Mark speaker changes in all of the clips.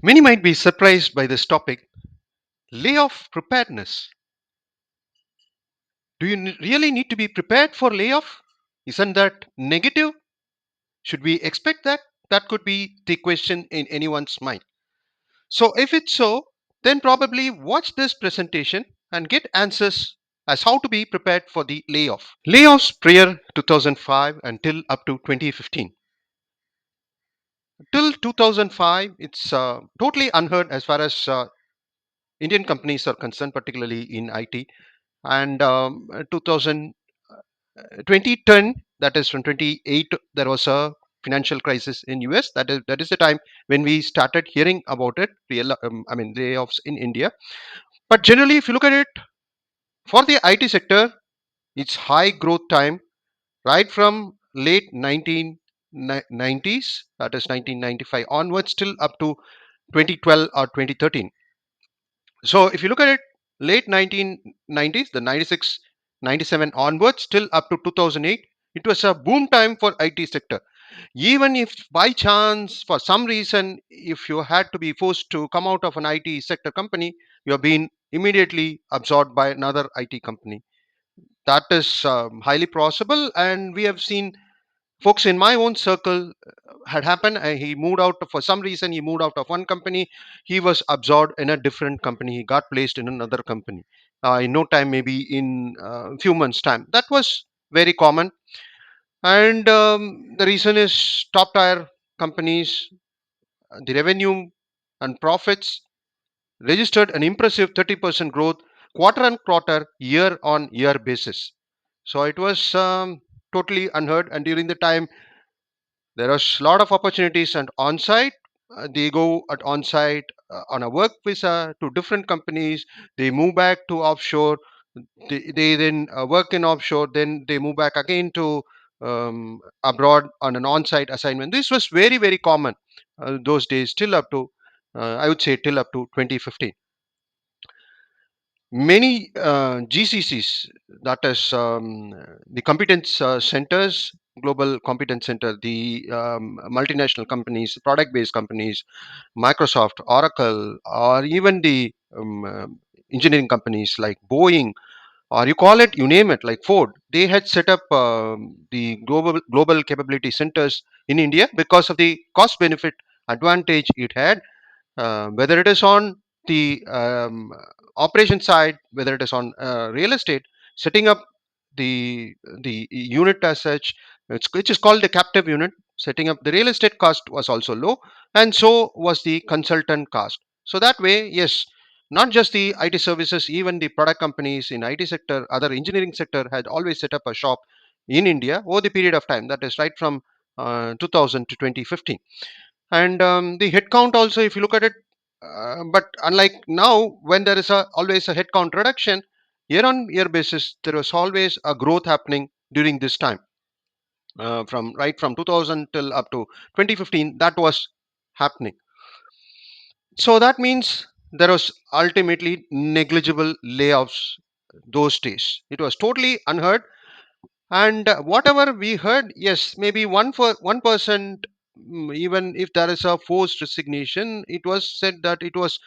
Speaker 1: Many might be surprised by this topic. Layoff preparedness. Do you really need to be prepared for layoff? Isn't that negative? Should we expect that? That could be the question in anyone's mind. So, if it's so, then probably watch this presentation and get answers as how to be prepared for the layoff. Layoffs prior 2005 until up to 2015. Till 2005, it's totally unheard as far as Indian companies are concerned, particularly in IT. And 2000, 2010, that is from 28, there was a financial crisis in US. That is the time when we started hearing about it. Layoffs in India. But generally, if you look at it, for the IT sector, it's high growth time right from late 1990s, that is 1995 onwards, till up to 2012 or 2013. So if you look at it, late 1990s, the 96, 97 onwards, till up to 2008, it was a boom time for IT sector. Even if by chance, for some reason, if you had to be forced to come out of an IT sector company, you have been immediately absorbed by another IT company. That is highly possible, and we have seen folks in my own circle had happened. He moved out for some reason. He moved out of one company. He was absorbed in a different company. He got placed in another company in no time, maybe in a few months' time. That was very common, and the reason is top tier companies, the revenue and profits registered an impressive 30% growth quarter on quarter, year on year basis. So it was totally unheard. And during the time, there was a lot of opportunities and on-site. They go at on-site on a work visa to different companies. They move back to offshore. They then work in offshore. Then they move back again to abroad on an on-site assignment. This was very very common those days, till up to I would say till up to 2015. Many GCCs, that is the competence centers, global competence center, the multinational companies, product based companies, Microsoft, Oracle, or even the engineering companies like Boeing, or you call it, you name it, like Ford. They had set up the global capability centers in India because of the cost benefit advantage it had, whether it is on the operation side, whether it is on real estate, setting up the unit as such, which is called the captive unit. Setting up the real estate cost was also low, and so was the consultant cost. So that way, yes, not just the IT services, even the product companies in IT sector, other engineering sector had always set up a shop in India over the period of time. That is right from 2000 to 2015. And the headcount also, if you look at it, but unlike now, when there is always a headcount reduction, year on year basis, there was always a growth happening during this time, from right from 2000 till up to 2015. That was happening. So that means there was ultimately negligible layoffs those days. It was totally unheard. And whatever we heard, yes, maybe 1%, even if there is a forced resignation, it was said that it was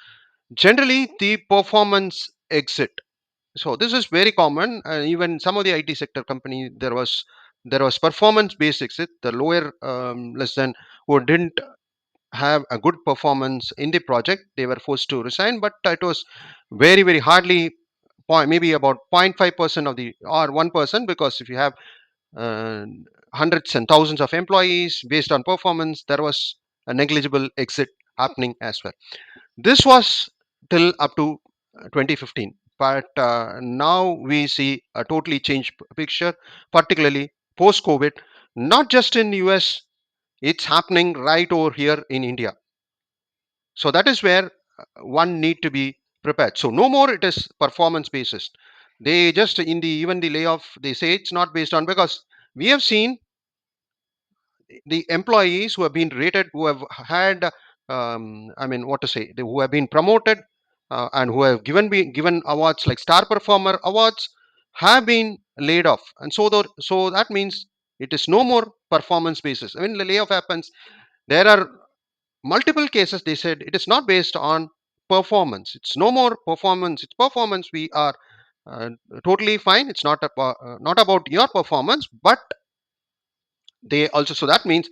Speaker 1: generally the performance exit. So this is very common. Even some of the IT sector company, there was performance based exit. The lower, less than, who didn't have a good performance in the project, they were forced to resign. But it was very very hardly maybe about 0.5% of the, or 1%, because if you have uh, hundreds and thousands of employees based on performance, there was a negligible exit happening as well. This was till up to 2015. But now we see a totally changed picture, particularly post COVID. Not just in US, it's happening right over here in India. So that is where one need to be prepared. So no more it is performance basis. They just, in the even the layoff, they say it's not based on, because we have seen the employees who have been rated, who have had what to say, who have been promoted, and who have given awards like star performer awards, have been laid off. And so that means it is no more performance basis. When the layoff happens, there are multiple cases they said it is not based on performance. It's no more performance. It's performance. We are uh, totally fine. It's not about your performance, but they also, so that means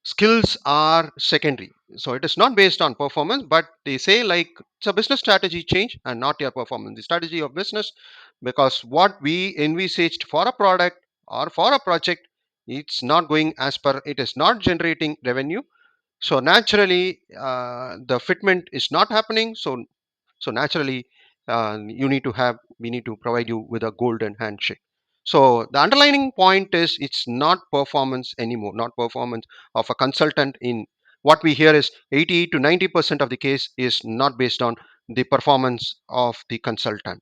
Speaker 1: skills are secondary. So it is not based on performance, but they say like it's a business strategy change and not your performance, the strategy of business. Because what we envisaged for a product or for a project, it's not going as per, it is not generating revenue. So naturally the fitment is not happening. So naturally you need to have, we need to provide you with a golden handshake. So the underlining point is it's not performance anymore, not performance of a consultant. In what we hear is 80 to 90% of the case is not based on the performance of the consultant.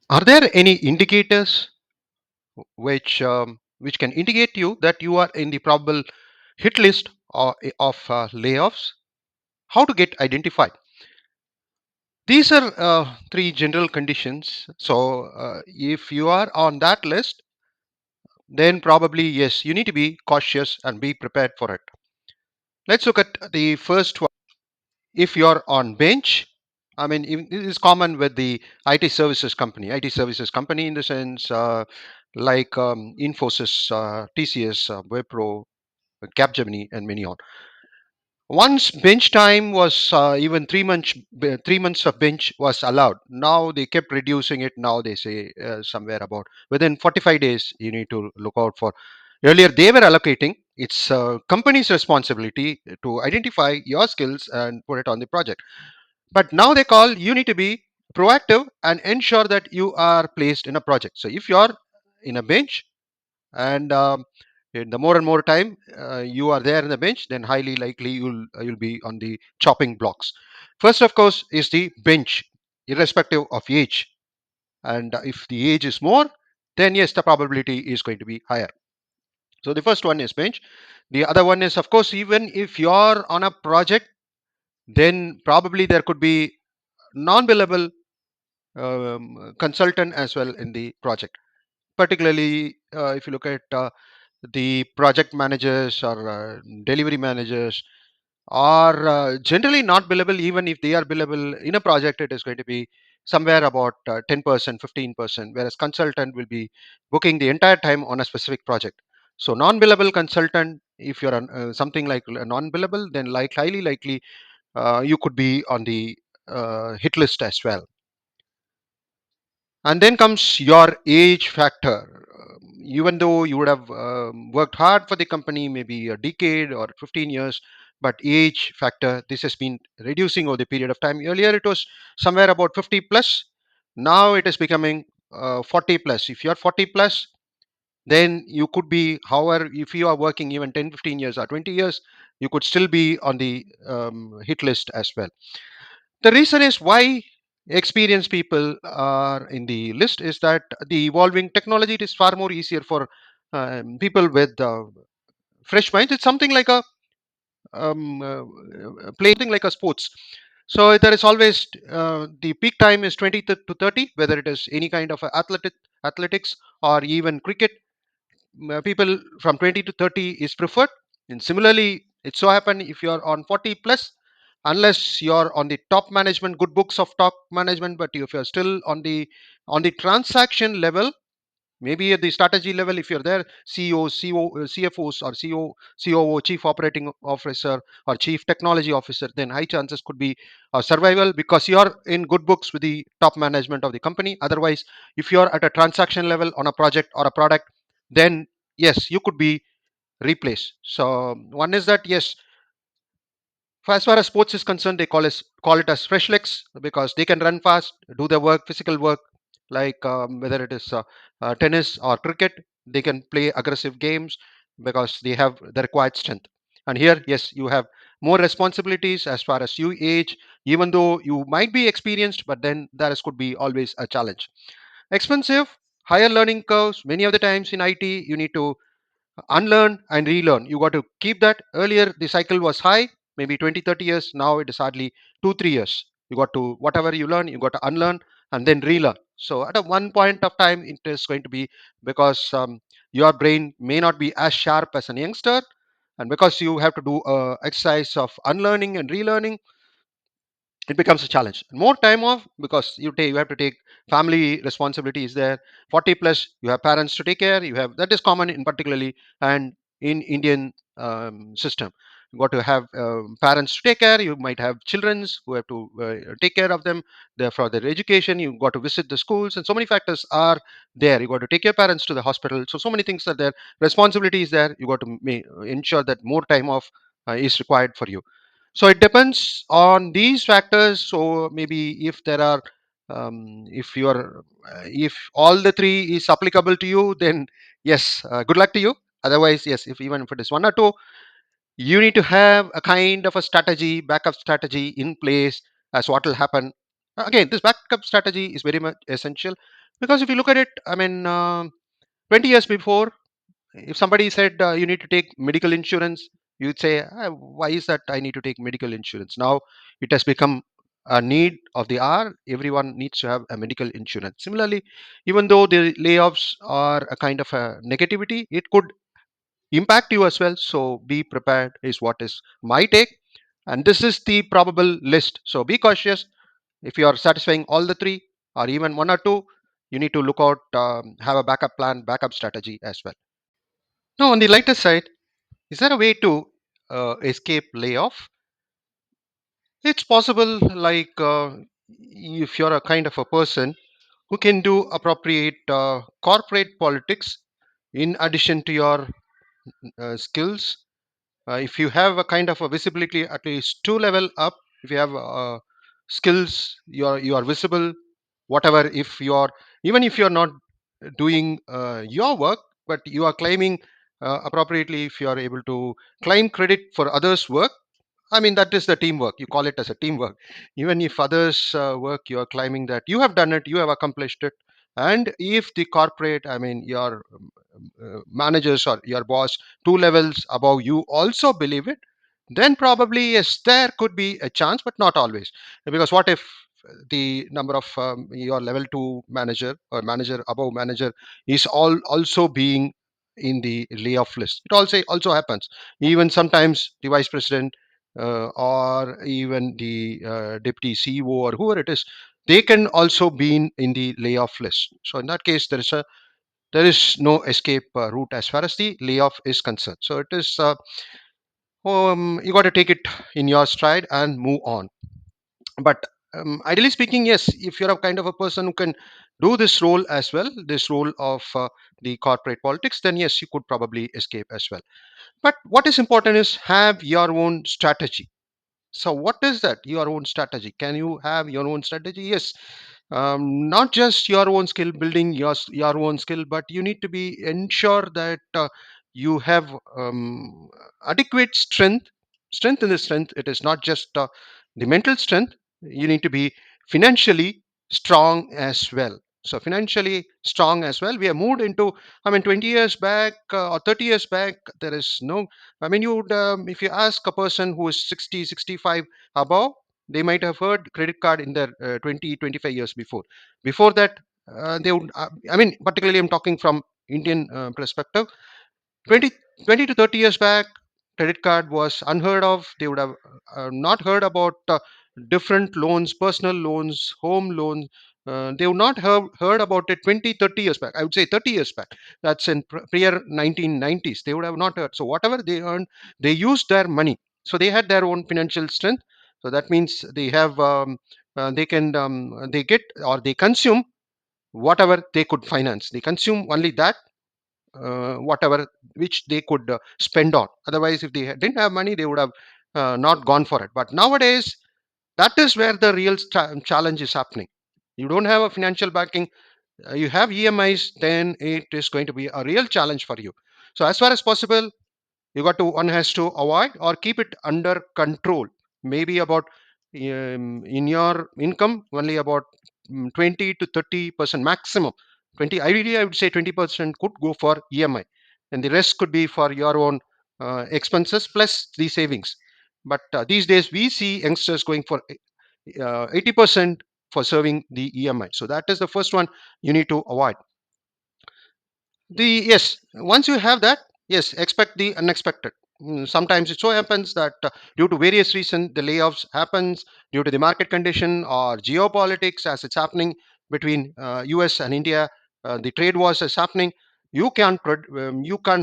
Speaker 1: Are there any indicators which can indicate you that you are in the probable hit list of layoffs? How to get identified? These are three general conditions. So if you are on that list, then probably yes, you need to be cautious and be prepared for it. Let's look at the first one. If you're on bench, I mean, it is common with the IT services company in the sense like Infosys, TCS, Wipro, Capgemini, and many on. Once bench time was even 3 months, 3 months of bench was allowed. Now they kept reducing it. Now they say somewhere about within 45 days you need to look out for. Earlier they were allocating. It's company's responsibility to identify your skills and put it on the project. But now they call you need to be proactive and ensure that you are placed in a project. So if you're in a bench and in the more and more time you are there in the bench, then highly likely you'll be on the chopping blocks. First of course is the bench, irrespective of age. And if the age is more, then yes, the probability is going to be higher. So the first one is bench. The other one is, of course, even if you're on a project, then probably there could be non-billable consultant as well in the project. Particularly if you look at the project managers or delivery managers are generally not billable. Even if they are billable in a project, it is going to be somewhere about 10%, 15%, whereas consultant will be booking the entire time on a specific project. So non-billable consultant, if you're on something like non-billable, then like highly likely you could be on the hit list as well. And then comes your age factor. Even though you would have worked hard for the company, maybe a decade or 15 years, but age factor, this has been reducing over the period of time. Earlier, it was somewhere about 50 plus. Now it is becoming 40 plus. If you're 40 plus, then you could be, however, if you are working even 10, 15 years or 20 years, you could still be on the hit list as well. The reason is why experienced people are in the list is that the evolving technology, it is far more easier for people with fresh minds. It's something like a play, something like a sports. So there is always the peak time is 20 to 30, whether it is any kind of athletics or even cricket. People from 20 to 30 is preferred. And similarly, it so happen if you're on 40 plus, unless you're on the top management, good books of top management, but if you're still on the transaction level, maybe at the strategy level, if you're there, CEOs, CFOs, or COO, Chief Operating Officer, or Chief Technology Officer, then high chances could be survival because you're in good books with the top management of the company. Otherwise, if you're at a transaction level on a project or a product, then yes, you could be replaced. So one is that yes, as far as sports is concerned, they call it as fresh legs because they can run fast, do the work, physical work, like whether it is tennis or cricket. They can play aggressive games because they have the required strength. And here, yes, you have more responsibilities as far as you age, even though you might be experienced, but then could be always a challenge. Expensive, higher learning curves. Many of the times in IT, you need to unlearn and relearn. You got to keep that. Earlier the cycle was high, maybe 20, 30 years. Now it is hardly 2, 3 years. You got to, whatever you learn, you got to unlearn and then relearn. So at a one point of time it is going to be, because your brain may not be as sharp as a youngster, and because you have to do exercise of unlearning and relearning, it becomes a challenge. More time off because you have to take family responsibilities there. 40 plus, you have parents to take care. You have that is common in particularly and in Indian system. You got to have parents to take care. You might have children who have to take care of them. For their education. You got to visit the schools, and so many factors are there. You got to take your parents to the hospital. So many things are there. Responsibility is there. You got to ensure that more time off is required for you. So it depends on these factors. So maybe if there are if you are if all the three is applicable to you, then yes, good luck to you. Otherwise, yes, if even if it is one or two, you need to have a kind of a strategy, backup strategy in place as what will happen. Again, this backup strategy is very much essential, because if you look at it, I mean, 20 years before, if somebody said you need to take medical insurance, you'd say, why is that I need to take medical insurance? Now it has become a need of the hour. Everyone needs to have a medical insurance. Similarly, even though the layoffs are a kind of a negativity, it could impact you as well. So be prepared is what is my take. And this is the probable list. So be cautious. If you are satisfying all the three or even one or two, you need to look out, have a backup plan, backup strategy as well. Now, on the lighter side, is there a way to escape layoff? It's possible, like if you're a kind of a person who can do appropriate corporate politics in addition to your skills. If you have a kind of a visibility at least two level up, if you have skills, you are visible. Whatever, if you're even if you're not doing your work, but you are claiming appropriately, if you are able to claim credit for others' work, I mean, that is the teamwork. You call it as a teamwork. Even if others work, you are claiming that you have done it, you have accomplished it. And if the corporate, I mean, your managers or your boss, two levels above you, also believe it, then probably yes, there could be a chance, but not always. Because what if the number of your level two manager or manager above manager is all also being in the layoff list? It also happens. Even sometimes the vice president or even the deputy CEO or whoever it is, they can also be in the layoff list. So in that case, there is no escape route as far as the layoff is concerned. So it is you got to take it in your stride and move on. But ideally speaking, yes, if you're a kind of a person who can do this role as well, this role of the corporate politics, then yes, you could probably escape as well. But what is important is have your own strategy. So, what is that? Your own strategy. Can you have your own strategy? Yes. Not just your own skill building, your own skill, but you need to be ensure that you have adequate strength in the strength. It is not just the mental strength. You need to be financially strong as well. So financially strong as well. We have moved into, I mean, 20 years back or 30 years back, there is no, I mean, you would, if you ask a person who is 60, 65 above, they might have heard credit card in their 20, 25 years before. Before that, they would, I mean, particularly I'm talking from Indian perspective. 20 to 30 years back, credit card was unheard of. They would have not heard about different loans, personal loans, home loans. They would not have heard about it 20, 30 years back. I would say 30 years back. That's in prior 1990s. They would have not heard. So whatever they earned, they used their money. So they had their own financial strength. So that means they have, they get or they consume whatever they could finance. They consume only that whatever which they could spend on. Otherwise, if they didn't have money, they would have not gone for it. But nowadays, that is where the real challenge is happening. You don't have a financial backing, you have EMIs, then it is going to be a real challenge for you. So, as far as possible, you got to one has to avoid or keep it under control. Maybe about in your income only about 20 to 30% maximum. 20, ideally I would say 20% could go for EMI, and the rest could be for your own expenses plus the savings. But these days we see youngsters going for 80% for serving the EMI. So that is the first one you need to avoid. The yes, once you have that, yes, expect the unexpected. Sometimes it so happens that due to various reasons the layoffs happens due to the market condition or geopolitics as it's happening between US and India. The trade wars is happening. You can't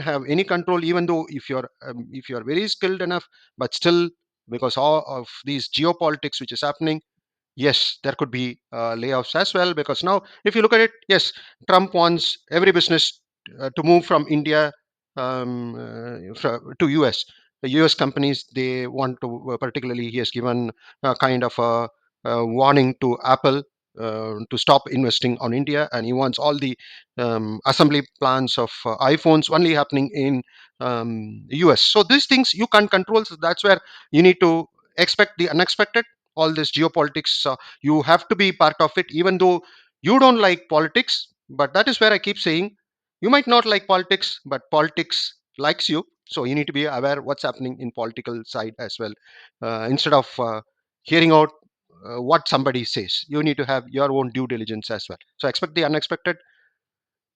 Speaker 1: have any control, even though if you're very skilled enough, but still, because all of these geopolitics which is happening, yes, there could be layoffs as well. Because now, if you look at it, yes, Trump wants every business to move from India to US. The US companies, they want to, particularly, he has given a kind of a warning to Apple to stop investing on India, and he wants all the assembly plants of iPhones only happening in US. So these things you can't control. So that's where you need to expect the unexpected. All this geopolitics, you have to be part of it, even though you don't like politics. But that is where I keep saying, you might not like politics, but politics likes you. So you need to be aware what's happening in political side as well. Instead of hearing out what somebody says, you need to have your own due diligence as well. So expect the unexpected.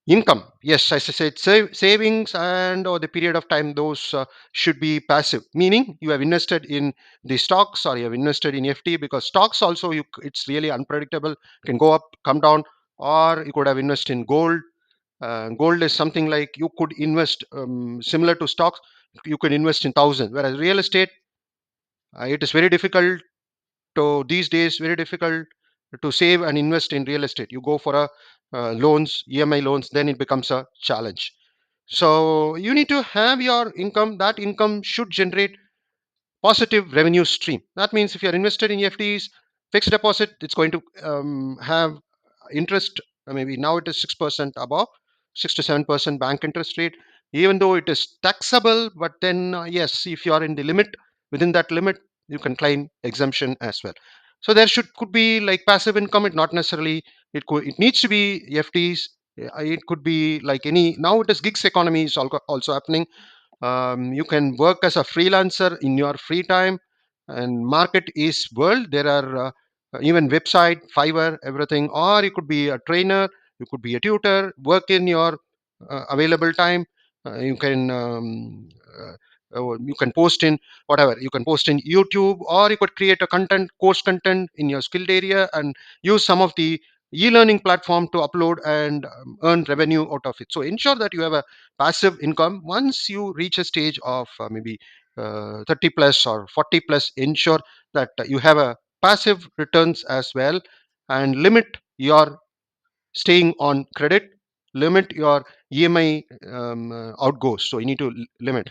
Speaker 1: Income, yes, as I said, savings and or the period of time, those should be passive, meaning you have invested in the stocks or you have invested in FT, because stocks also, it's really unpredictable. It can go up, come down. Or you could have invested in gold. Gold is something like you could invest, similar to stocks, you could invest in thousand, whereas real estate, it is very difficult to these days, very difficult to save and invest in real estate. You go for a loans, EMI loans, then it becomes a challenge. So you need to have your income. That income should generate positive revenue stream. That means if you're invested in FDs, fixed deposit, it's going to have interest. Maybe now it is 6% above, 6 to 7% bank interest rate, even though it is taxable. But then, yes, if you are in the limit, within that limit, you can claim exemption as well. So there could be like passive income. It not necessarily, it needs to be FDs. It could be like any, now it is gigs economy is also happening. You can work as a freelancer in your free time, and market is world. There are even website, Fiverr, everything. Or you could be a trainer, you could be a tutor, work in your available time. You can you can post in whatever, you can post in YouTube, or you could create a content, course content in your skilled area, and use some of the e-learning platform to upload and earn revenue out of it. So ensure that you have a passive income. Once you reach a stage of maybe 30 plus or 40 plus, ensure that you have a passive returns as well, and limit your staying on credit, limit your EMI outgoes. So you need to limit.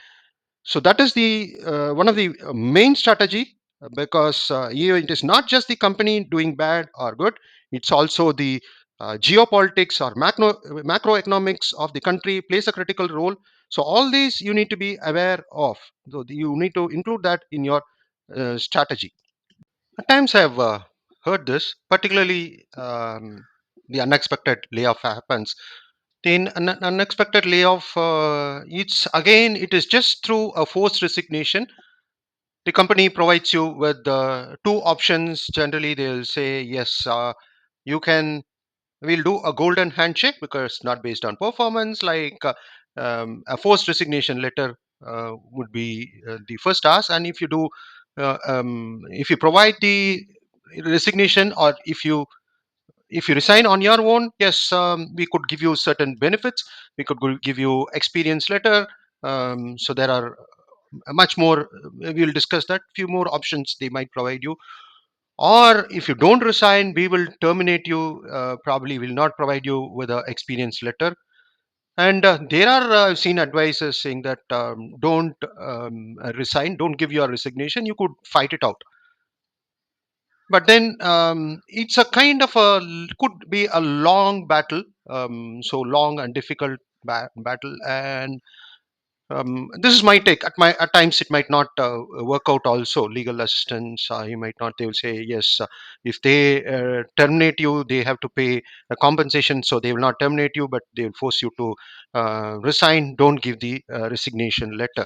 Speaker 1: So that is the one of the main strategy, because it is not just the company doing bad or good, it's also the geopolitics or macroeconomics of the country plays a critical role. So all these you need to be aware of. So you need to include that in your strategy. At times I have heard this, particularly the unexpected layoff happens. The unexpected layoff, it's again, it is just through a forced resignation. The company provides you with two options. Generally they'll say, yes, you can, we'll do a golden handshake, because not based on performance, like a forced resignation letter would be the first ask. And if you provide the resignation, or if you resign on your own, yes, we could give you certain benefits. We could give you experience letter. So there are much more. We'll discuss that. Few more options they might provide you. Or if you don't resign, we will terminate you. Probably will not provide you with a experience letter. And there are seen advisors saying that don't resign, don't give your resignation. You could fight it out. But then it's a kind of a, could be a long battle, so long and difficult battle. And this is my take. At times it might not work out. Also, legal assistance, you might not. They will say yes. If they terminate you, they have to pay a compensation. So they will not terminate you, but they will force you to resign. Don't give the resignation letter.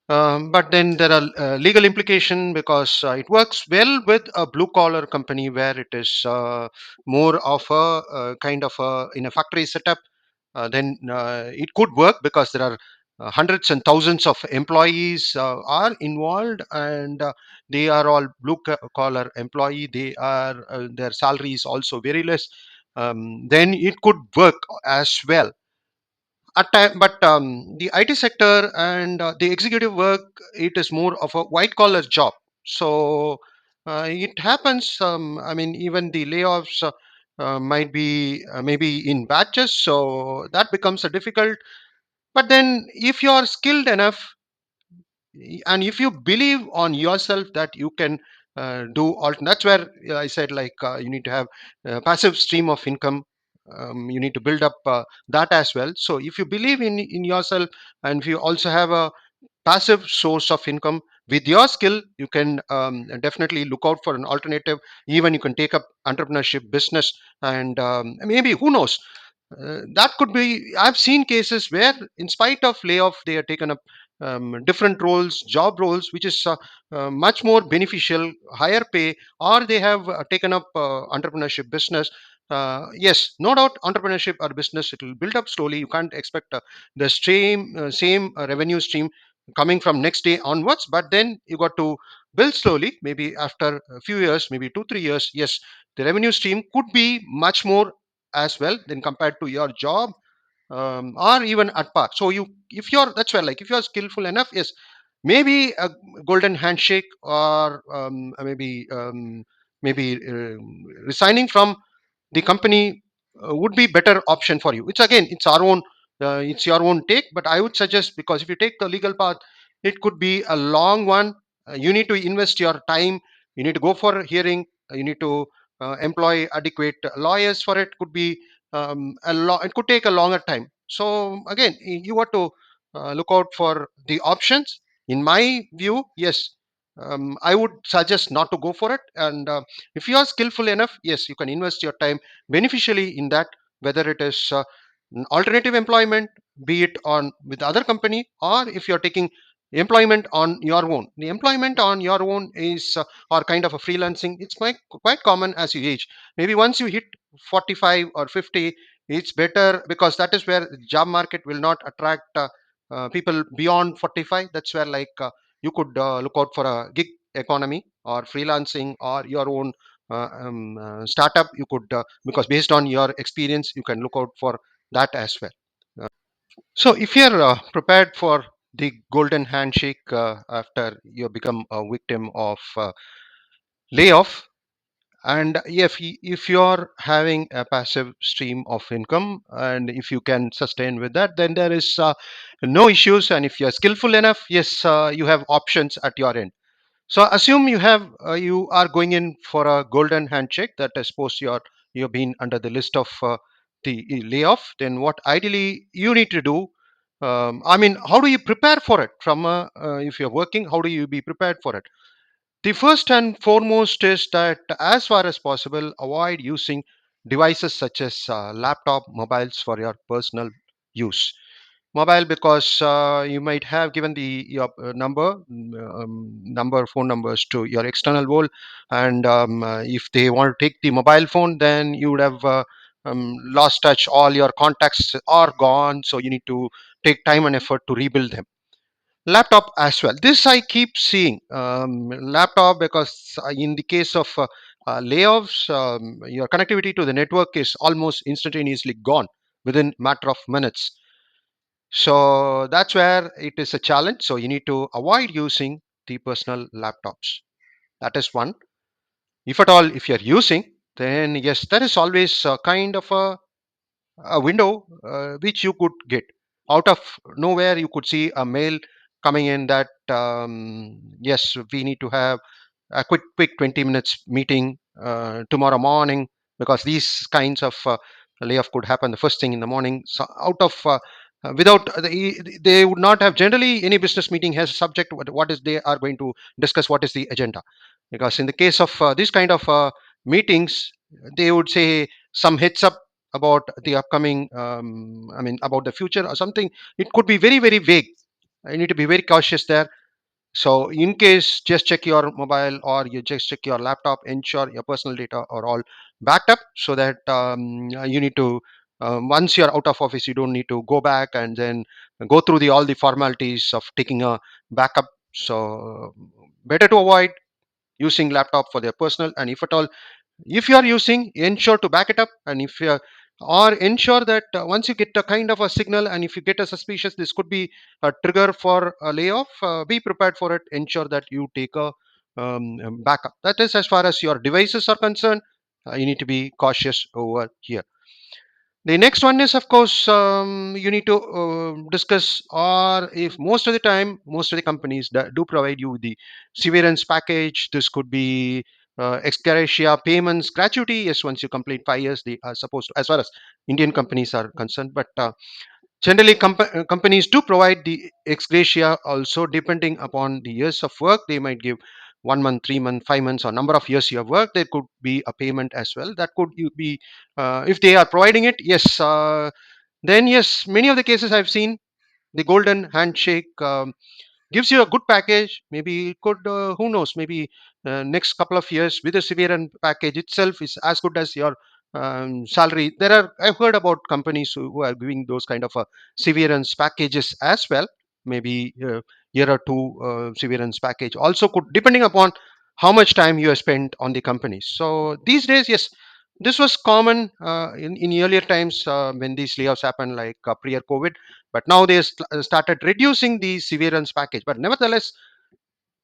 Speaker 1: But then there are legal implication, because it works well with a blue collar company where it is more of a kind of a in a factory setup. Then it could work, because there are hundreds and thousands of employees are involved, and they are all collar employee. They are their salary is also very less. Then it could work as well at time. But the IT sector and the executive work, it is more of a white collar job. So it happens. I mean, even the layoffs might be maybe in batches, so that becomes a difficult. But then, if you are skilled enough, and if you believe on yourself that you can do all, that's where I said, like, you need to have a passive stream of income. You need to build up that as well. So if you believe in yourself, and if you also have a passive source of income with your skill, you can definitely look out for an alternative. Even you can take up entrepreneurship business, and maybe, who knows, that could be. I've seen cases where, in spite of layoff, they are taken up different roles, job roles, which is much more beneficial, higher pay, or they have taken up entrepreneurship business. Yes, no doubt, entrepreneurship or business, it will build up slowly. You can't expect the same revenue stream coming from next day onwards. But then you got to build slowly. Maybe after a few years, maybe 2 3 years, yes, the revenue stream could be much more as well than compared to your job, or even at par. So you, if you're, that's where, like, if you're skillful enough, yes, maybe a golden handshake, or maybe resigning from the company would be better option for you. It's again, it's our own, it's your own take. But I would suggest, because if you take the legal path, it could be a long one. You need to invest your time, you need to go for a hearing, you need to employ adequate lawyers for it. Could be it could take a longer time. So again, you want to look out for the options. In my view, yes, I would suggest not to go for it. And if you are skillful enough, yes, you can invest your time beneficially in that, whether it is an alternative employment, be it on with other company, or if you're taking employment on your own. The employment on your own is or kind of a freelancing, it's quite common as you age. Maybe once you hit 45 or 50, it's better, because that is where the job market will not attract people beyond 45. That's where, like, you could look out for a gig economy, or freelancing, or your own startup. You could, because based on your experience, you can look out for that as well. So if you're prepared for the golden handshake after you become a victim of layoff, and if you're having a passive stream of income, and if you can sustain with that, then there is no issues. And if you're skillful enough, yes, you have options at your end. So assume you are going in for a golden handshake, that I suppose you've been under the list of the layoff. Then what ideally you need to do? I mean, how do you prepare for it? From if you're working, how do you be prepared for it? The first and foremost is that, as far as possible, avoid using devices such as laptop, mobiles for your personal use. Mobile, because you might have given the your phone numbers to your external world, and if they want to take the mobile phone, then you would have lost touch. All your contacts are gone, so you need to take time and effort to rebuild them. Laptop as well, this I keep seeing. Laptop, because in the case of layoffs, your connectivity to the network is almost instantaneously gone within matter of minutes. So that's where it is a challenge. So you need to avoid using the personal laptops. That is one. If at all, if you're using, then yes, there is always a kind of a window which you could get out of nowhere. You could see a mail coming in that, yes, we need to have a quick 20 minutes meeting tomorrow morning, because these kinds of layoff could happen the first thing in the morning. So out of without they would not have, generally any business meeting has a subject, what is they are going to discuss, what is the agenda. Because in the case of this kind of meetings, they would say some heads up about the upcoming, I mean, about the future or something. It could be very very vague. I need to be very cautious there. So in case, just check your mobile, or you just check your laptop, ensure your personal data are all backed up, so that you need to Once you're out of office, you don't need to go back and then go through the all the formalities of taking a backup. So better to avoid using laptop for their personal, and if at all, if you are using, ensure to back it up. And if you are, or ensure that once you get a kind of a signal, and if you get a suspicious this could be a trigger for a layoff, be prepared for it. Ensure that you take a backup. That is as far as your devices are concerned. You need to be cautious over here. The next one is, of course, you need to discuss, or if most of the time, most of the companies that do provide you with the severance package. This could be ex gratia payments, gratuity. Yes, once you complete 5 years, they are supposed to, as far as Indian companies are concerned. But generally, companies do provide the ex gratia also, depending upon the years of work. They might give 1 month, 3 month, 5 months, or number of years you have worked. There could be a payment as well. That could you be, if they are providing it. Yes, then yes, many of the cases I've seen, the golden handshake gives you a good package. Maybe it could, who knows, maybe next couple of years with a severe package itself is as good as your salary. There are, I've heard about companies who are giving those kind of severance packages as well. Maybe year or two severance package also could, depending upon how much time you have spent on the company. So these days, yes, this was common in earlier times when these layoffs happened, like prior COVID. But now they started reducing the severance package. But nevertheless,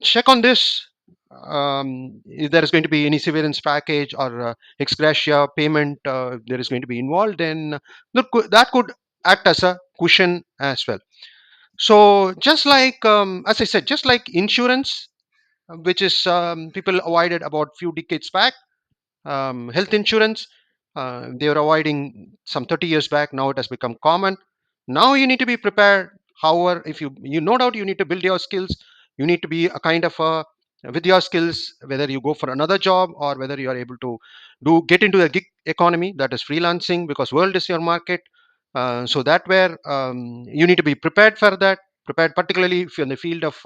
Speaker 1: check on this. If there is going to be any severance package or ex gratia payment, if there is going to be involved, then that could act as a cushion as well. So just like, as I said, just like insurance, which is people avoided about few decades back, health insurance, they were avoiding some 30 years back. Now it has become common. Now you need to be prepared. However, if you no doubt you need to build your skills. You need to be a kind of a, with your skills, whether you go for another job or whether you are able to do get into the gig economy, that is freelancing, because world is your market. So that where you need to be prepared for that. Prepared, particularly if you're in the field of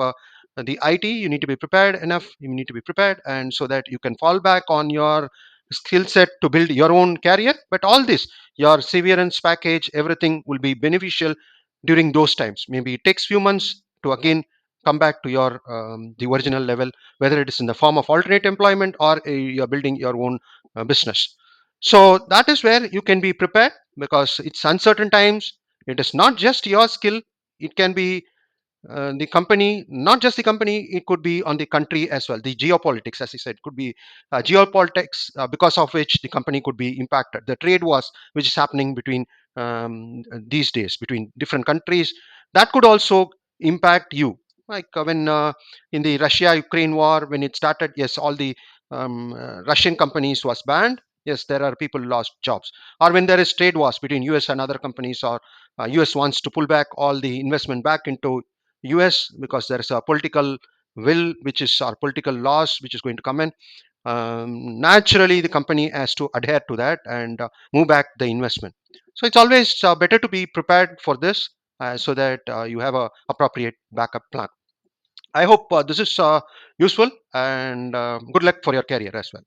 Speaker 1: the IT, you need to be prepared enough. You need to be prepared, and so that you can fall back on your skill set to build your own career. But all this, your severance package, everything will be beneficial during those times. Maybe it takes few months to again come back to your the original level, whether it is in the form of alternate employment or you're building your own business. So that is where you can be prepared, because it's uncertain times. It is not just your skill. It can be the company, not just the company, it could be on the country as well. The geopolitics, as I said, could be geopolitics, because of which the company could be impacted. The trade wars which is happening between these days between different countries, that could also impact you. Like when in the Russia Ukraine war, when it started, yes, all the Russian companies was banned. Yes, there are people lost jobs. Or when there is trade wars between US and other companies, or US wants to pull back all the investment back into US, because there is a political will, which is our political laws, which is going to come in. Naturally, the company has to adhere to that and move back the investment. So it's always better to be prepared for this, so that you have a appropriate backup plan. I hope this is useful, and good luck for your career as well.